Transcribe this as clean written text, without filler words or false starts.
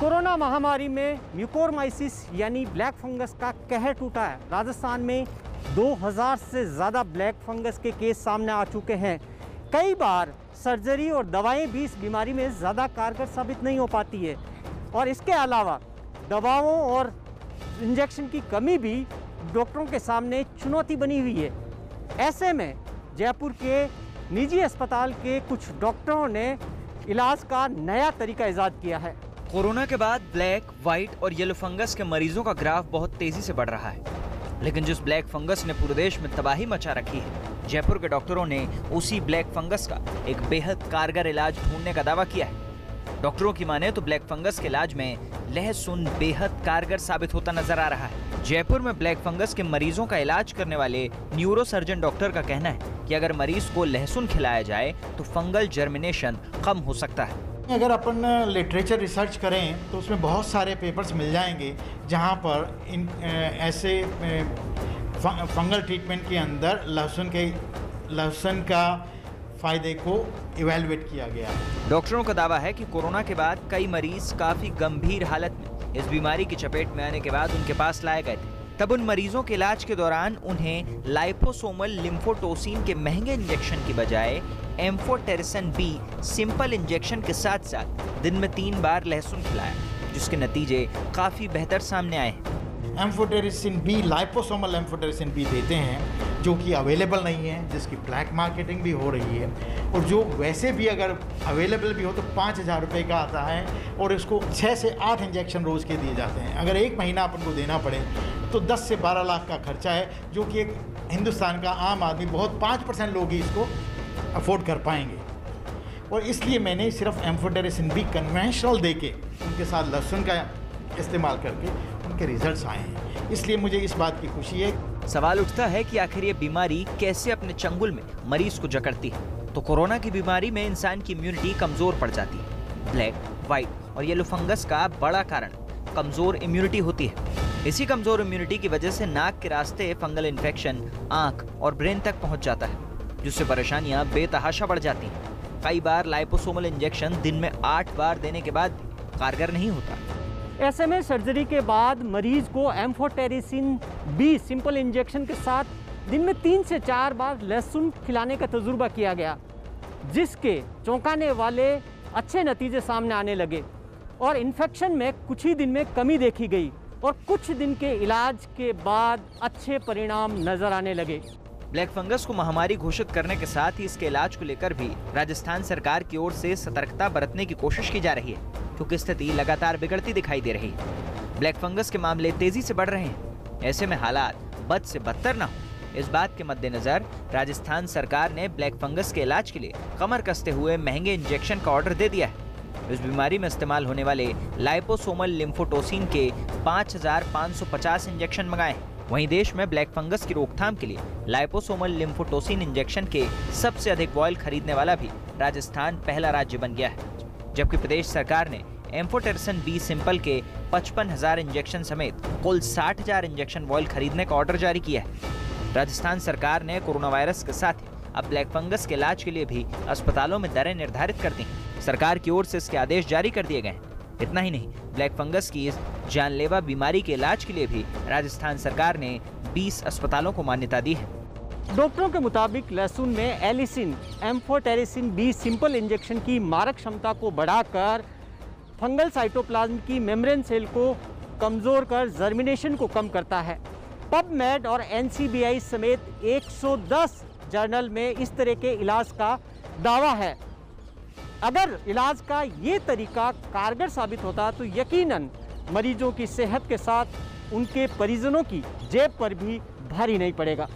Corona महामारी में म्यूकोरमाइसिस यानी ब्लैक फंगस का कहर टूटा है। राजस्थान में 2000 से ज़्यादा ब्लैक फंगस के केस सामने आ चुके हैं। कई बार सर्जरी और दवाएं भी इस बीमारी में ज़्यादा कारगर साबित नहीं हो पाती है और इसके अलावा दवाओं और इंजेक्शन की कमी भी डॉक्टरों के सामने चुनौती बनी हुई है। ऐसे में जयपुर के निजी अस्पताल के कुछ डॉक्टरों ने इलाज का नया तरीका ईजाद किया है। कोरोना के बाद ब्लैक, व्हाइट और येलो फंगस के मरीजों का ग्राफ बहुत तेजी से बढ़ रहा है, लेकिन जिस ब्लैक फंगस ने पूरे देश में तबाही मचा रखी है, जयपुर के डॉक्टरों ने उसी ब्लैक फंगस का एक बेहद कारगर इलाज ढूंढने का दावा किया है। डॉक्टरों की माने तो ब्लैक फंगस के इलाज में लहसुन बेहद कारगर साबित होता नजर आ रहा है। जयपुर में ब्लैक फंगस के मरीजों का इलाज करने वाले न्यूरो सर्जन डॉक्टर का कहना है कि अगर मरीज को लहसुन खिलाया जाए तो फंगल जर्मिनेशन कम हो सकता है। अगर अपन लिटरेचर रिसर्च करें तो उसमें बहुत सारे पेपर्स मिल जाएंगे जहां पर ऐसे फंगल ट्रीटमेंट के अंदर लहसुन का फ़ायदे को इवेलुएट किया गया है। डॉक्टरों का दावा है कि कोरोना के बाद कई मरीज काफ़ी गंभीर हालत में इस बीमारी की चपेट में आने के बाद उनके पास लाए गए थे। तब उन मरीजों के इलाज के दौरान उन्हें लाइपोसोमल लिम्फोटोसिन के महंगे इंजेक्शन की बजाय एम्फोटेरिसिन बी सिंपल इंजेक्शन के साथ साथ दिन में 3 बार लहसुन खिलाया, जिसके नतीजे काफ़ी बेहतर सामने आए हैं। Amphotericin B, liposomal amphotericin B देते हैं जो कि अवेलेबल नहीं है, जिसकी ब्लैक मार्केटिंग भी हो रही है और जो वैसे भी अगर अवेलेबल भी हो तो 5000 रुपये का आता है और इसको 6 से 8 इंजेक्शन रोज़ के दिए जाते हैं। अगर 1 महीना अपन को देना पड़े तो 10 से 12 लाख का खर्चा है, जो कि एक हिंदुस्तान का आम आदमी बहुत 5% लोग ही इसको अफोर्ड कर पाएंगे। और इसलिए मैंने सिर्फ एम्फोटेरिसिन बी कन्वेंशनल दे के उनके साथ लहसुन का इस्तेमाल करके उनके रिजल्ट्स आए हैं, इसलिए मुझे इस बात की खुशी है। सवाल उठता है कि आखिर ये बीमारी कैसे अपने चंगुल में मरीज को जकड़ती है। तो कोरोना की बीमारी में इंसान की इम्यूनिटी कमजोर पड़ जाती है। ब्लैक, व्हाइट और येलो फंगस का बड़ा कारण कमजोर इम्यूनिटी होती है। इसी कमजोर इम्यूनिटी की वजह से नाक के रास्ते फंगल इन्फेक्शन आंख और ब्रेन तक पहुंच जाता है, जिससे परेशानियां बेतहाशा बढ़ जाती हैं। कई बार लाइपोसोमल इंजेक्शन दिन में 8 बार देने के बाद भी कारगर नहीं होता। ऐसे में सर्जरी के बाद मरीज को एम्फोटेरिसिन बी सिंपल इंजेक्शन के साथ दिन में 3 से 4 बार लहसुन खिलाने का तजुर्बा किया गया, जिसके चौंकाने वाले अच्छे नतीजे सामने आने लगे और इन्फेक्शन में कुछ ही दिन में कमी देखी गई और कुछ दिन के इलाज के बाद अच्छे परिणाम नजर आने लगे। ब्लैक फंगस को महामारी घोषित करने के साथ ही इसके इलाज को लेकर भी राजस्थान सरकार की ओर से सतर्कता बरतने की कोशिश की जा रही है, क्योंकि स्थिति लगातार बिगड़ती दिखाई दे रही है। ब्लैक फंगस के मामले तेजी से बढ़ रहे हैं। ऐसे में हालात बद से बदतर न हो, इस बात के मद्देनजर राजस्थान सरकार ने ब्लैक फंगस के इलाज के लिए कमर कसते हुए महंगे इंजेक्शन का ऑर्डर दे दिया है। इस बीमारी में इस्तेमाल होने वाले लाइपोसोमल लिम्फोटोसिन के 5550 इंजेक्शन मंगाए हैं। वहीं देश में ब्लैक फंगस की रोकथाम के लिए लाइपोसोमल लिम्फोटोसिन इंजेक्शन के सबसे अधिक वॉयल खरीदने वाला भी राजस्थान पहला राज्य बन गया है, जबकि प्रदेश सरकार ने एम्फोटेरिसिन बी सिंपल के 55,000 इंजेक्शन समेत कुल 60,000 इंजेक्शन वॉयल खरीदने का ऑर्डर जारी किया है। राजस्थान सरकार ने कोरोना वायरस के साथ अब ब्लैक फंगस के इलाज के लिए भी अस्पतालों में दरें निर्धारित कर दी हैं। सरकार की ओर से इसके आदेश जारी कर दिए गए हैं। इतना ही नहीं, ब्लैक फंगस की इस जानलेवा बीमारी के इलाज के लिए भी राजस्थान सरकार ने 20 अस्पतालों को मान्यता दी है। डॉक्टरों के मुताबिक लहसुन में allicin amphotericin B simple injection की मारक क्षमता को बढ़ाकर फंगल साइटोप्लाज्म की मेम्ब्रेन सेल को कमजोर कर जर्मिनेशन को कम करता है। पबमेड और NCBI समेत 110 जर्नल में इस तरह के इलाज का दावा है। अगर इलाज का ये तरीका कारगर साबित होता तो यकीनन मरीजों की सेहत के साथ उनके परिजनों की जेब पर भी भारी नहीं पड़ेगा।